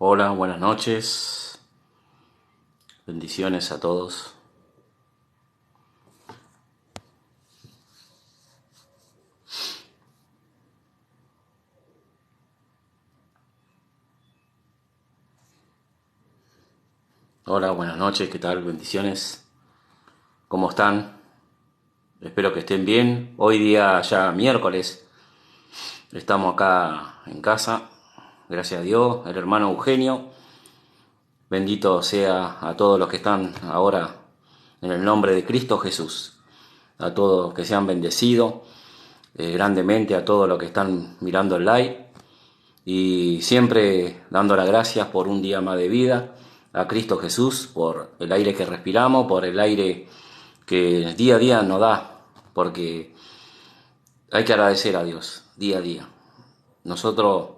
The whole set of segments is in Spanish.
Hola, buenas noches. Bendiciones a todos. Hola, buenas noches. ¿Qué tal? Bendiciones. ¿Cómo están? Espero que estén bien. Hoy día ya miércoles. Estamos acá en casa. Gracias a Dios. El hermano Eugenio. Bendito sea a todos los que están ahora en el nombre de Cristo Jesús. A todos que sean bendecidos grandemente, a todos los que están mirando el live. Y siempre dando las gracias por un día más de vida, a Cristo Jesús, por el aire que respiramos, por el aire que día a día nos da, porque hay que agradecer a Dios día a día. Nosotros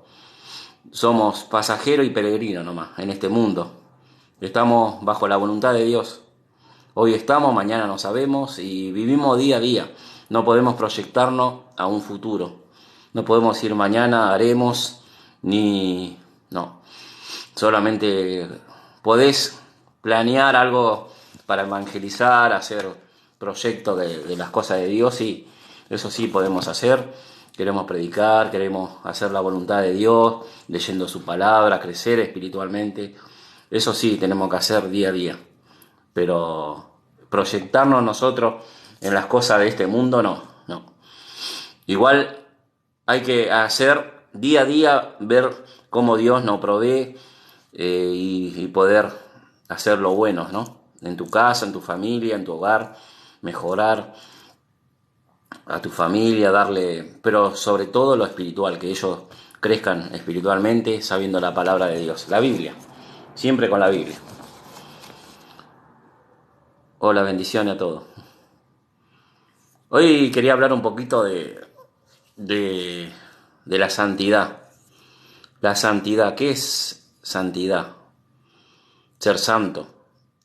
somos pasajeros y peregrinos nomás en este mundo. Estamos bajo la voluntad de Dios. Hoy estamos, mañana no sabemos y vivimos día a día. No podemos proyectarnos a un futuro. No podemos decir mañana haremos, ni... No. Solamente podés planear algo para evangelizar, hacer proyectos de las cosas de Dios, y eso sí podemos hacer. Queremos predicar, queremos hacer la voluntad de Dios, leyendo su palabra, crecer espiritualmente. Eso sí tenemos que hacer día a día. Pero proyectarnos nosotros en las cosas de este mundo, no. Igual hay que hacer día a día, ver cómo Dios nos provee y poder hacer lo bueno, ¿no? En tu casa, en tu familia, en tu hogar, mejorar a tu familia, darle, pero sobre todo lo espiritual, que ellos crezcan espiritualmente sabiendo la palabra de Dios, la Biblia, siempre con la Biblia. Hola, bendiciones a todos. Hoy quería hablar un poquito de, de la santidad. La santidad, ¿qué es santidad? Ser santo.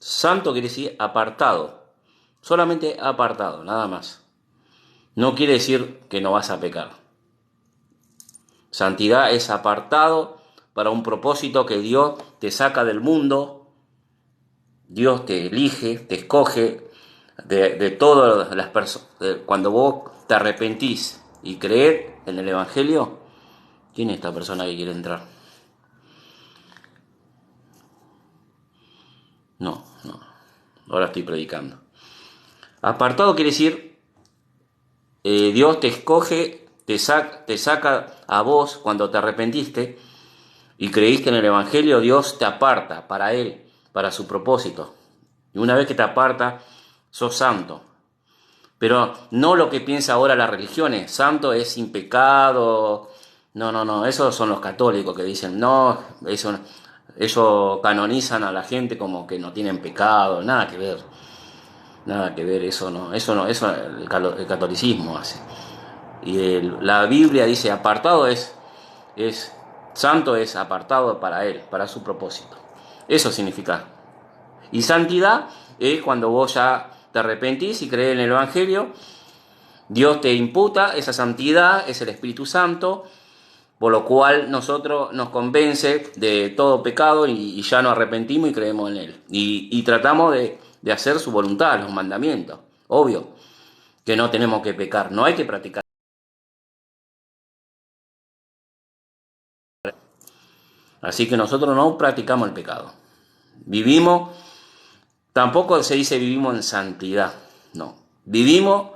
Santo quiere decir apartado. Solamente apartado, nada más. No quiere decir que no vas a pecar. Santidad es apartado para un propósito que Dios te saca del mundo. Dios te elige, te escoge de todas las personas. Cuando vos te arrepentís y crees en el Evangelio, ¿quién es esta persona que quiere entrar? No. Ahora estoy predicando. Apartado quiere decir, Dios te escoge, te saca a vos cuando te arrepentiste y creíste en el Evangelio. Dios te aparta para Él, para su propósito. Y una vez que te aparta, sos santo. Pero no lo que piensa ahora las religiones. Santo es sin pecado. No. Esos son los católicos que dicen, no, eso canonizan a la gente como que no tienen pecado. Nada que ver. Nada que ver, eso el catolicismo hace. Y la Biblia dice apartado es santo, es apartado para Él, para su propósito. Eso significa. Y santidad es cuando vos ya te arrepentís y crees en el Evangelio. Dios te imputa esa santidad, es el Espíritu Santo, por lo cual nosotros nos convence de todo pecado y ya nos arrepentimos y creemos en Él. Y tratamos de hacer su voluntad, los mandamientos. Obvio que no tenemos que pecar, no hay que practicar. Así que nosotros no practicamos el pecado. Vivimos, tampoco se dice vivimos en santidad, no. Vivimos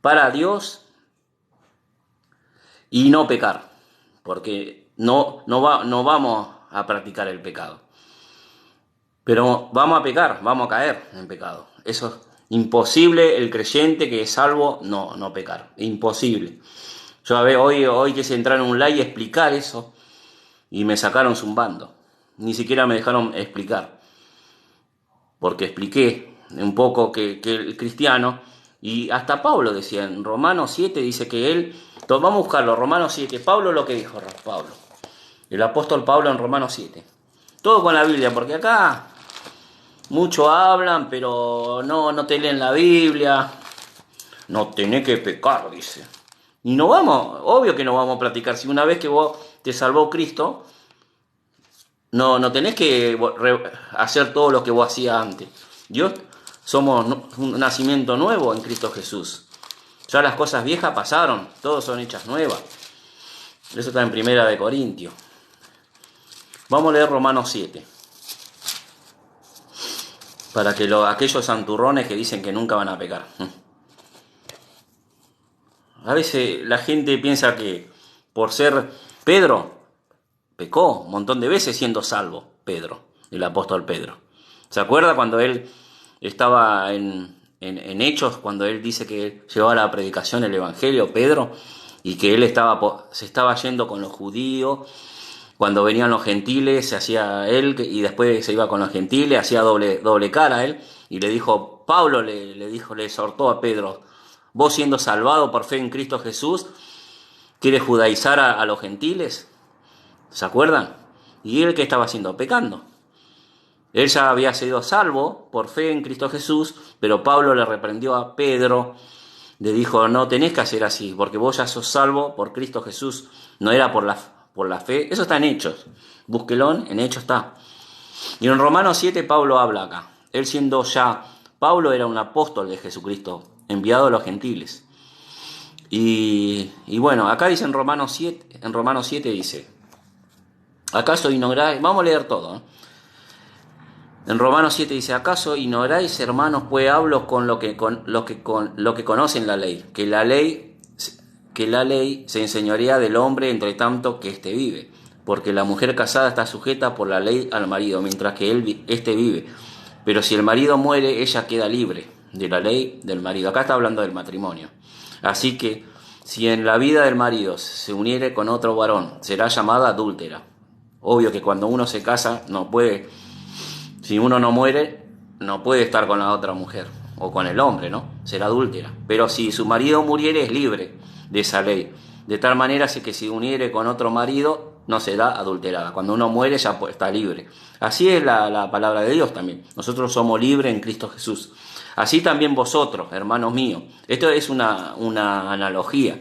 para Dios y no pecar, porque no vamos a practicar el pecado. Pero vamos a pecar, vamos a caer en pecado. Eso es imposible, el creyente que es salvo no pecar, imposible. Yo hoy quise entrar en un live y explicar eso y me sacaron zumbando. Ni siquiera me dejaron explicar, porque expliqué un poco que el cristiano, y hasta Pablo decía en Romanos 7, dice que él, vamos a buscarlo, Romanos 7, Pablo lo que dijo Pablo, el apóstol Pablo en Romanos 7. Todo con la Biblia, porque acá muchos hablan, pero no te leen la Biblia. No tenés que pecar, dice. Y no vamos, obvio que no vamos a practicar. Si una vez que vos te salvó Cristo, no tenés que hacer todo lo que vos hacías antes. Dios, somos un nacimiento nuevo en Cristo Jesús. Ya las cosas viejas pasaron, todos son hechas nuevas. Eso está en Primera de Corintios. Vamos a leer Romanos 7. Para que aquellos santurrones que dicen que nunca van a pecar. A veces la gente piensa que por ser Pedro, pecó un montón de veces siendo salvo, Pedro, el apóstol Pedro. ¿Se acuerda cuando él estaba en Hechos, cuando él dice que llevaba la predicación, el evangelio, Pedro, y que él se estaba yendo con los judíos? Cuando venían los gentiles, se hacía él, y después se iba con los gentiles, hacía doble cara él, y le dijo, Pablo le exhortó a Pedro, vos siendo salvado por fe en Cristo Jesús, ¿quieres judaizar a los gentiles? ¿Se acuerdan? Y él, ¿qué estaba haciendo? Pecando. Él ya había sido salvo por fe en Cristo Jesús, pero Pablo le reprendió a Pedro, le dijo, no tenés que hacer así, porque vos ya sos salvo por Cristo Jesús, no era por la fe. Eso está en Hechos, búsquelo, en Hechos está. Y en Romanos 7 Pablo habla acá, él siendo ya, Pablo era un apóstol de Jesucristo, enviado a los gentiles. Y bueno, acá dice en Romanos 7 dice, ¿acaso ignoráis? Vamos a leer todo, ¿eh? En Romanos 7 dice, ¿acaso ignoráis, hermanos, pues hablo con lo que conocen la ley? Que la ley se enseñorea del hombre entre tanto que éste vive. Porque la mujer casada está sujeta por la ley al marido, mientras que éste vive. Pero si el marido muere, ella queda libre de la ley del marido. Acá está hablando del matrimonio. Así que, si en la vida del marido se uniere con otro varón, será llamada adúltera. Obvio que cuando uno se casa, no puede... Si uno no muere, no puede estar con la otra mujer, o con el hombre, ¿no? Será adúltera. Pero si su marido muriere, es libre de esa ley. De tal manera que si uniere con otro marido, no será adulterada. Cuando uno muere, ya está libre. Así es la palabra de Dios también. Nosotros somos libres en Cristo Jesús. Así también vosotros, hermanos míos. Esto es una analogía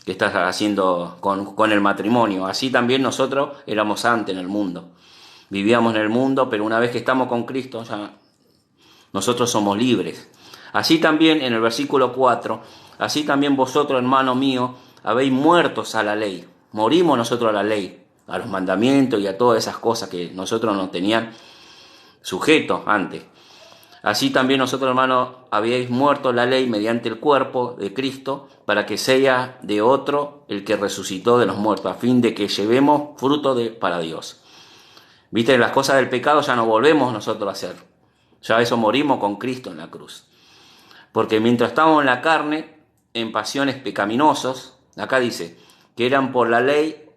que estás haciendo con el matrimonio. Así también nosotros éramos antes en el mundo. Vivíamos en el mundo, pero una vez que estamos con Cristo, ya nosotros somos libres. Así también, en el versículo 4, así también vosotros, hermano mío, habéis muertos a la ley. Morimos nosotros a la ley, a los mandamientos y a todas esas cosas que nosotros nos tenían sujetos antes. Así también nosotros, hermanos, habíais muerto la ley mediante el cuerpo de Cristo, para que sea de otro el que resucitó de los muertos, a fin de que llevemos fruto para Dios. Viste, las cosas del pecado ya no volvemos nosotros a hacer. Ya eso morimos con Cristo en la cruz. Porque mientras estábamos en la carne, en pasiones pecaminosos, acá dice, que eran por la ley,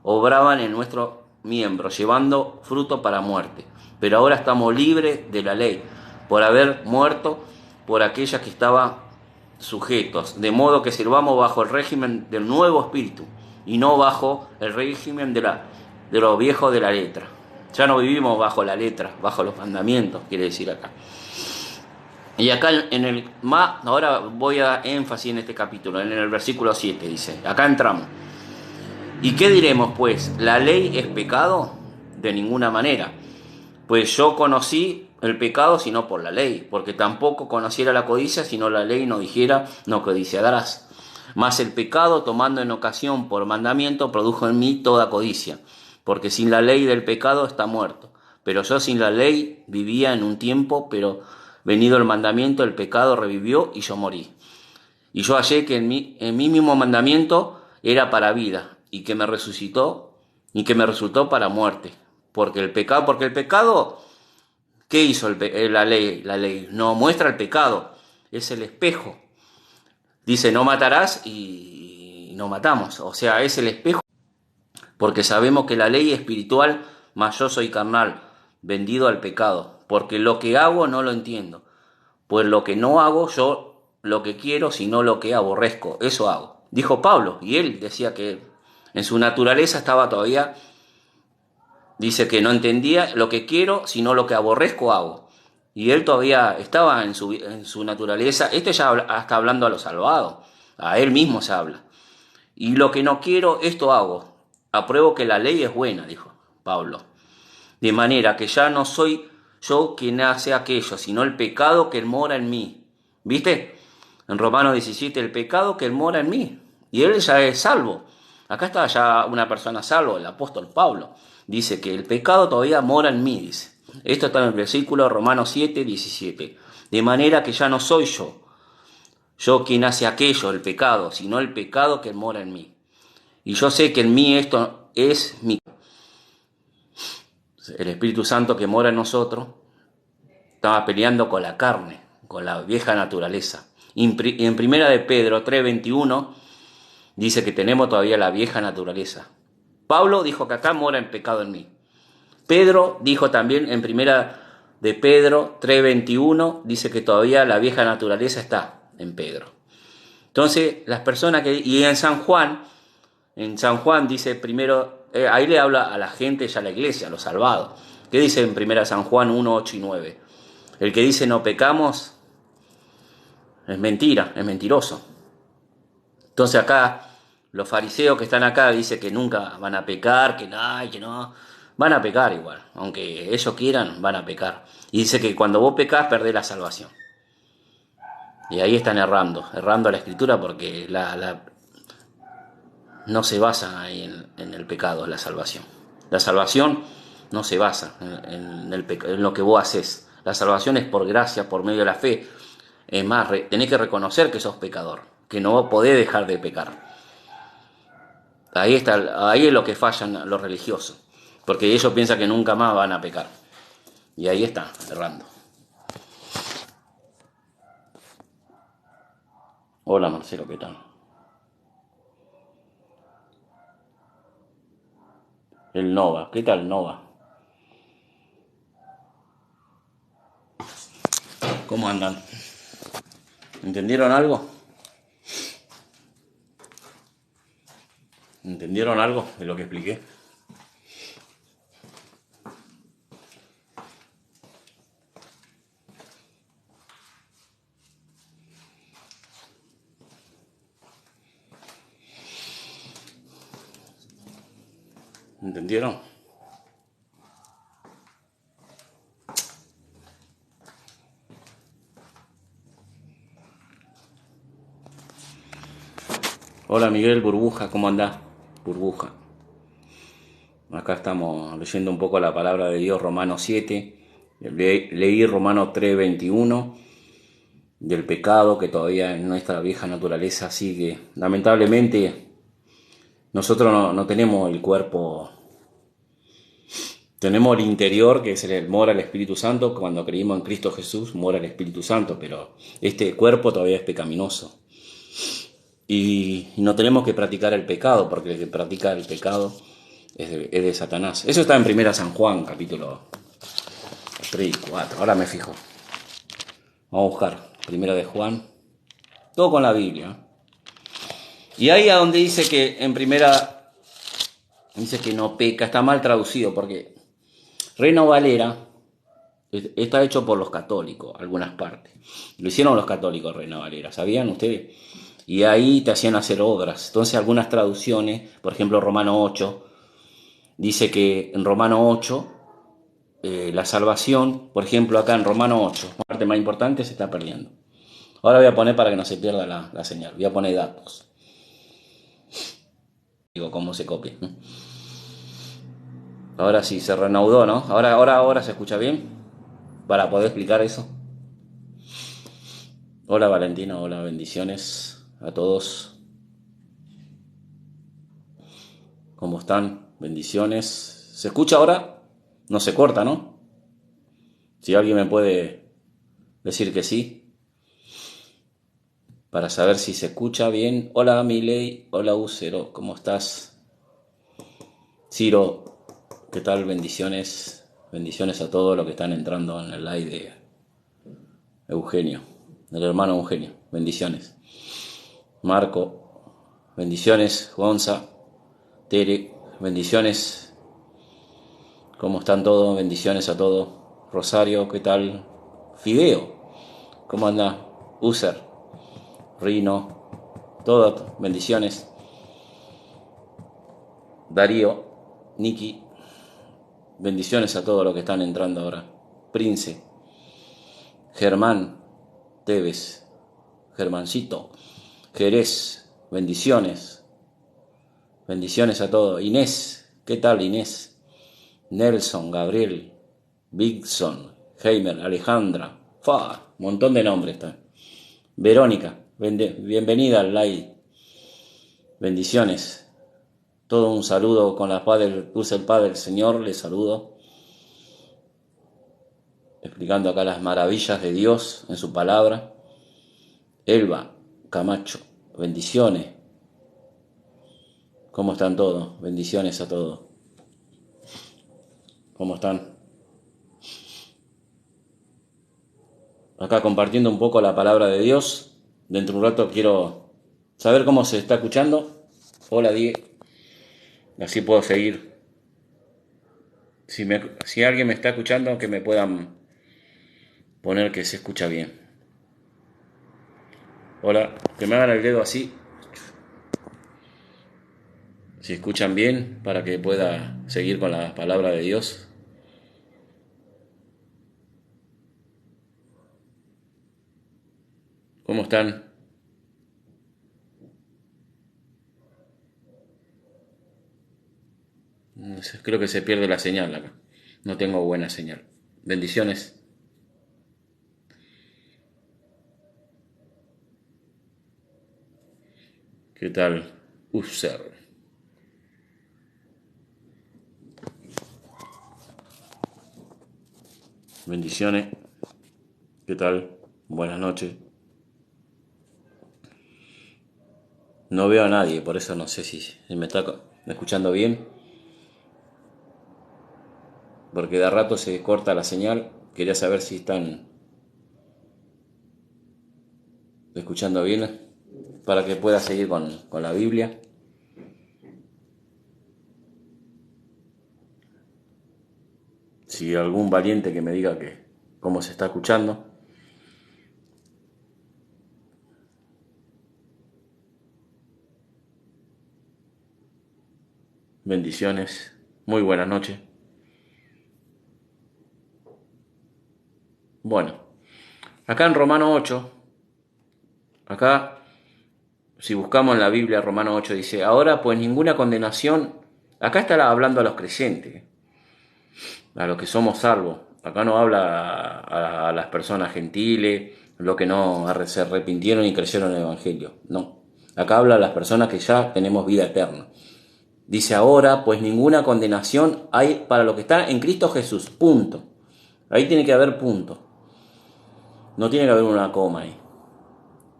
obraban en nuestros miembros, llevando fruto para muerte. Pero ahora estamos libres de la ley, por haber muerto por aquellas que estaban sujetos. De modo que sirvamos bajo el régimen del nuevo espíritu, y no bajo el régimen de lo viejo de la letra. Ya no vivimos bajo la letra, bajo los mandamientos, quiere decir acá. Y acá ahora voy a dar énfasis en este capítulo, en el versículo 7 dice, acá entramos. ¿Y qué diremos pues? ¿La ley es pecado? De ninguna manera. Pues yo conocí el pecado sino por la ley, porque tampoco conociera la codicia sino la ley no dijera, no codiciarás. Mas el pecado, tomando en ocasión por mandamiento, produjo en mí toda codicia. Porque sin la ley del pecado está muerto. Pero yo sin la ley vivía en un tiempo, pero venido el mandamiento, el pecado revivió y yo morí. Y yo hallé que en mí mismo mandamiento era para vida, y que me resultó para muerte. Porque el pecado, ¿qué hizo la ley? La ley no muestra el pecado, es el espejo. Dice, no matarás y no matamos. O sea, es el espejo. Porque sabemos que la ley es espiritual, mas yo soy carnal, vendido al pecado. Porque lo que hago no lo entiendo. Pues lo que no hago yo lo que quiero, sino lo que aborrezco. Eso hago. Dijo Pablo, y él decía que en su naturaleza estaba todavía, dice que no entendía lo que quiero, sino lo que aborrezco hago. Y él todavía estaba en su naturaleza. Este ya está hablando a los salvados. A él mismo se habla. Y lo que no quiero, esto hago. Apruebo que la ley es buena, dijo Pablo. De manera que ya no soy yo quien hace aquello, sino el pecado que mora en mí. ¿Viste? En Romanos 17, el pecado que mora en mí. Y él ya es salvo. Acá está ya una persona salvo, el apóstol Pablo. Dice que el pecado todavía mora en mí, dice. Esto está en el versículo Romanos 7, 17. De manera que ya no soy yo quien hace aquello, el pecado, sino el pecado que mora en mí. Y yo sé que en mí esto es el Espíritu Santo que mora en nosotros, estaba peleando con la carne, con la vieja naturaleza. En primera de Pedro 3:21 dice que tenemos todavía la vieja naturaleza. Pablo dijo que acá mora el pecado en mí. Pedro dijo también en primera de Pedro 3:21, dice que todavía la vieja naturaleza está en Pedro. Entonces, las personas que... Y en San Juan dice primero, ahí le habla a la gente y a la iglesia, a los salvados. ¿Qué dice en primera San Juan 1, 8 y 9? El que dice no pecamos es mentira, es mentiroso. Entonces acá, los fariseos que están acá dicen que nunca van a pecar, que no. Van a pecar igual, aunque ellos quieran, van a pecar. Y dice que cuando vos pecás, perdés la salvación. Y ahí están errando a la escritura porque no se basa ahí en el pecado, la salvación. La salvación no se basa en lo que vos haces. La salvación es por gracia, por medio de la fe. Es más, tenés que reconocer que sos pecador, que no podés dejar de pecar. Ahí es lo que fallan los religiosos, porque ellos piensan que nunca más van a pecar. Y ahí están, errando. Hola Marcelo, ¿qué tal? El Nova, ¿qué tal Nova? ¿Cómo andan? ¿Entendieron algo? ¿Entendieron algo de lo que expliqué? ¿Entendieron? Hola Miguel, Burbuja, ¿cómo andás? Burbuja. Acá estamos leyendo un poco la palabra de Dios, Romanos 7. Leí Romanos 3:21, del pecado que todavía en nuestra vieja naturaleza sigue. Lamentablemente, nosotros no tenemos el cuerpo, tenemos el interior, que mora el Espíritu Santo. Cuando creímos en Cristo Jesús, mora el Espíritu Santo, pero este cuerpo todavía es pecaminoso. Y no tenemos que practicar el pecado, porque el que practica el pecado es de Satanás. Eso está en 1 San Juan, capítulo 3 y 4. Ahora me fijo. Vamos a buscar 1 de Juan. Todo con la Biblia. Y ahí a donde dice que en primera, dice que no peca, está mal traducido, porque Reina Valera está hecho por los católicos, algunas partes. Lo hicieron los católicos, Reina Valera, ¿sabían ustedes? Y ahí te hacían hacer obras. Entonces algunas traducciones, por ejemplo Romano 8, dice que en Romano 8, la salvación, por ejemplo acá en Romano 8, la parte más importante se está perdiendo. Ahora voy a poner para que no se pierda la señal, voy a poner datos. Digo, cómo se copia. Ahora sí, se reanudó, ¿no? Ahora se escucha bien para poder explicar eso. Hola Valentina, hola, bendiciones a todos. ¿Cómo están? Bendiciones. ¿Se escucha ahora? No se corta, ¿no? Si alguien me puede decir que sí, para saber si se escucha bien. Hola Miley, hola Ucero, ¿cómo estás? Ciro, ¿qué tal? Bendiciones. Bendiciones a todos los que están entrando en el live de Eugenio, del hermano Eugenio. Bendiciones. Marco, bendiciones. Gonza, Tere, bendiciones. ¿Cómo están todos? Bendiciones a todos. Rosario, ¿qué tal? Fideo, ¿cómo anda? User, Rino, todas bendiciones. Darío, Niki, Bendiciones a todos los que están entrando ahora. Prince, Germán, Tevez, Germancito, Jerez, bendiciones. Bendiciones a todos. Inés, ¿qué tal Inés? Nelson, Gabriel, Bigson, Heimer, Alejandra. Montón de nombres están. Verónica, bienvenida al live. Bendiciones. Todo un saludo con la paz del dulce el Padre del Señor. Les saludo. Explicando acá las maravillas de Dios en su palabra. Elba Camacho, bendiciones. ¿Cómo están todos? Bendiciones a todos. ¿Cómo están? Acá compartiendo un poco la palabra de Dios. Dentro de un rato quiero saber cómo se está escuchando. Hola, Die. Así puedo seguir. Si alguien me está escuchando, que me puedan poner que se escucha bien. Hola, que me hagan el dedo así. Si escuchan bien, para que pueda seguir con la palabra de Dios. ¿Cómo están? Creo que se pierde la señal acá. No tengo buena señal. Bendiciones. ¿Qué tal? User. Bendiciones. ¿Qué tal? Buenas noches. No veo a nadie, por eso no sé si me está escuchando bien. Porque de rato se corta la señal. Quería saber si están escuchando bien para que pueda seguir con la Biblia. Si algún valiente que me diga que cómo se está escuchando. Bendiciones. Muy buenas noches. Bueno, acá en Romano 8, acá si buscamos en la Biblia, Romano 8 dice, ahora pues ninguna condenación, acá está hablando a los creyentes, a los que somos salvos. Acá no habla a las personas gentiles, los que no se arrepintieron y creyeron en el Evangelio. No. Acá habla a las personas que ya tenemos vida eterna. Dice ahora, pues ninguna condenación hay para los que están en Cristo Jesús. Punto. Ahí tiene que haber punto. No tiene que haber una coma ahí.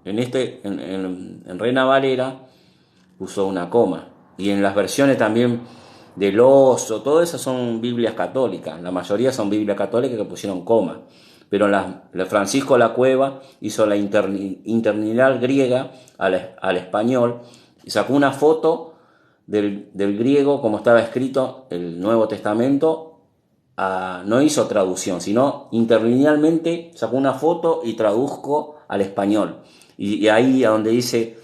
En Reina Valera puso una coma. Y en las versiones también del Oso, todas esas son Biblias católicas. La mayoría son Biblias católicas que pusieron coma. Pero Francisco La Cueva hizo la interlineal griega al español y sacó una foto del griego como estaba escrito el Nuevo Testamento. No hizo traducción, sino interlinealmente sacó una foto y tradujo al español. Y ahí a donde dice,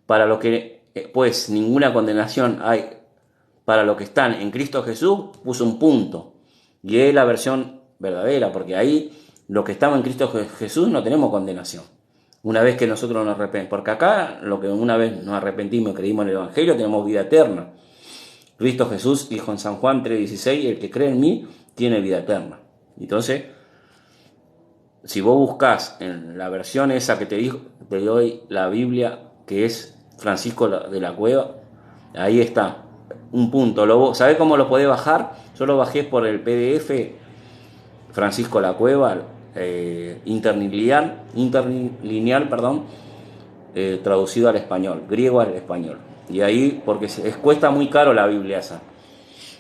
para lo que pues ninguna condenación hay para los que están en Cristo Jesús, puso un punto. Y es la versión verdadera, porque ahí los que estamos en Cristo Jesús no tenemos condenación. Una vez que nosotros nos arrepentimos, porque acá lo que una vez nos arrepentimos y creímos en el Evangelio, tenemos vida eterna. Cristo Jesús dijo en San Juan 3:16, el que cree en mí tiene vida eterna. Entonces, si vos buscás en la versión esa que te doy la Biblia, que es Francisco de la Cueva, ahí está, un punto. ¿Sabés cómo lo podés bajar? Yo lo bajé por el PDF Francisco la Cueva, interlineal, traducido al español, griego al español. Y ahí, porque cuesta muy caro la Biblia esa,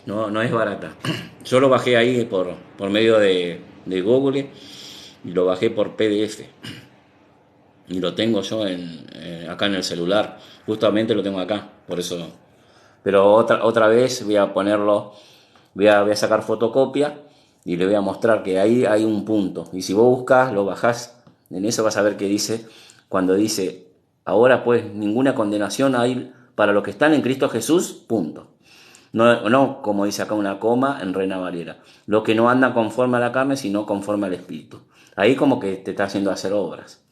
no es barata. Yo lo bajé ahí por medio de Google y lo bajé por PDF. Y lo tengo yo acá en el celular, justamente lo tengo acá, por eso. Pero otra vez voy a ponerlo, voy a sacar fotocopia y le voy a mostrar que ahí hay un punto. Y si vos buscas, lo bajás, en eso vas a ver que dice, cuando dice, ahora pues ninguna condenación hay para los que están en Cristo Jesús, punto. No, no como dice acá una coma en Reina Valera. Los que no andan conforme a la carne, sino conforme al Espíritu. Ahí como que te está haciendo hacer obras.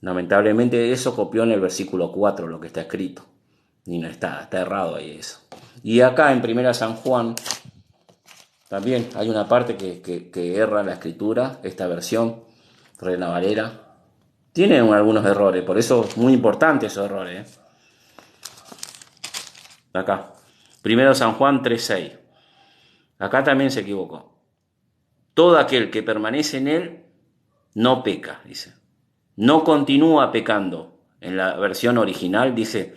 Lamentablemente eso copió en el versículo 4 lo que está escrito. Y no está errado ahí eso. Y acá en Primera San Juan también hay una parte que erra la escritura, esta versión, Reina Valera. Tiene algunos errores, por eso es muy importante esos errores. Acá, Primero San Juan 3:6. Acá también se equivocó. Todo aquel que permanece en él no peca, dice. No continúa pecando. En la versión original dice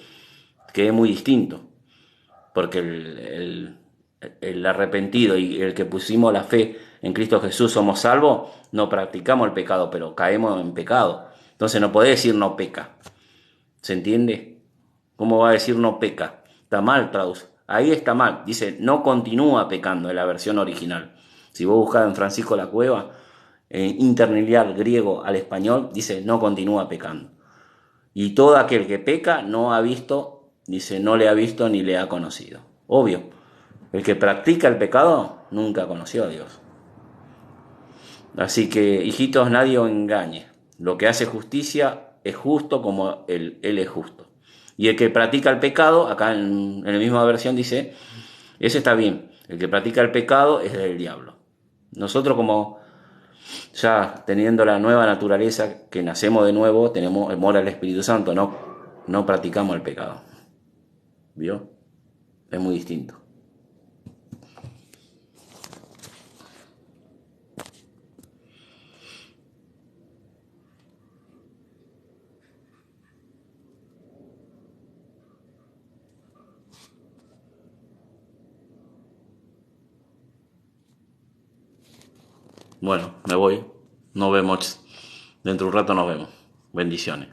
que es muy distinto, porque el arrepentido y el que pusimos la fe en Cristo Jesús somos salvos, no practicamos el pecado, pero caemos en pecado. Entonces no podés decir no peca. ¿Se entiende? ¿Cómo va a decir no peca? Está mal traducido. Ahí está mal. Dice no continúa pecando en la versión original. Si vos buscás en Francisco la Cueva, en interlinear griego al español, dice no continúa pecando. Y todo aquel que peca no ha visto, dice no le ha visto ni le ha conocido. Obvio. El que practica el pecado nunca conoció a Dios. Así que, hijitos, nadie os engañe. Lo que hace justicia es justo como él es justo. Y el que practica el pecado, acá en la misma versión dice, ese está bien. El que practica el pecado es del diablo. Nosotros como ya teniendo la nueva naturaleza, que nacemos de nuevo, tenemos el mora del Espíritu Santo, no practicamos el pecado. ¿Vio? Es muy distinto. Bueno, me voy. Nos vemos. Dentro de un rato nos vemos. Bendiciones.